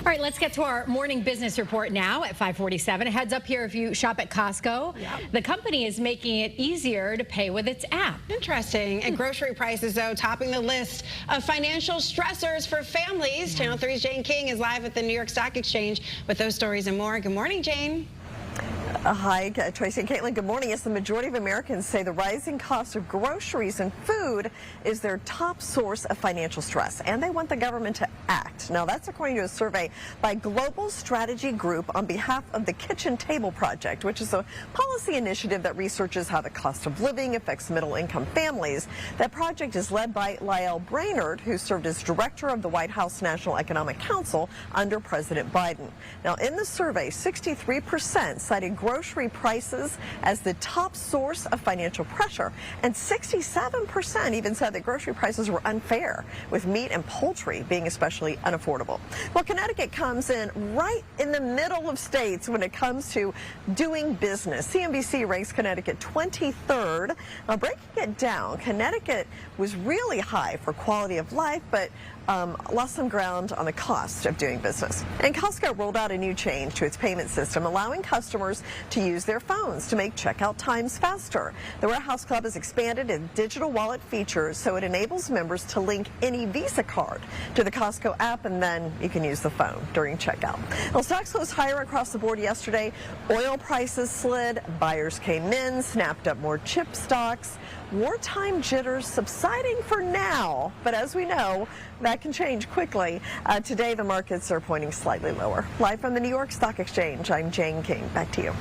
All right, let's get to our morning business report now at 5:47. A heads up here if you shop at Costco. Yep. The company is making it easier to pay with its app. Interesting. And grocery prices, though, topping the list of financial stressors for families. Channel 3's Jane King is live at the New York Stock Exchange with those stories and more. Good morning, Jane. Hi, Tracy and Caitlin. Good morning. Yes, the majority of Americans say the rising cost of groceries and food is their top source of financial stress, and they want the government to act. Now, that's according to a survey by Global Strategy Group on behalf of the Kitchen Table Project, which is a policy initiative that researches how the cost of living affects middle-income families. That project is led by Lael Brainerd, who served as director of the White House National Economic Council under President Biden. Now, in the survey, 63% cited grocery prices as the top source of financial pressure, and 67% even said that grocery prices were unfair, with meat and poultry being especially unaffordable. Well, Connecticut comes in right in the middle of states when it comes to doing business. CNBC ranks Connecticut 23rd. Now, breaking it down, Connecticut was really high for quality of life, but lost some ground on the cost of doing business. And Costco rolled out a new change to its payment system, allowing customers to use their phones to make checkout times faster. The Warehouse Club has expanded its digital wallet features so it enables members to link any Visa card to the Costco app, and then you can use the phone during checkout. Well, stocks closed higher across the board yesterday. Oil prices slid, buyers came in, snapped up more chip stocks. Wartime jitters subsiding for now, but as we know, that can change quickly. Today, the markets are pointing slightly lower. Live from the New York Stock Exchange, I'm Jane King. Back to you.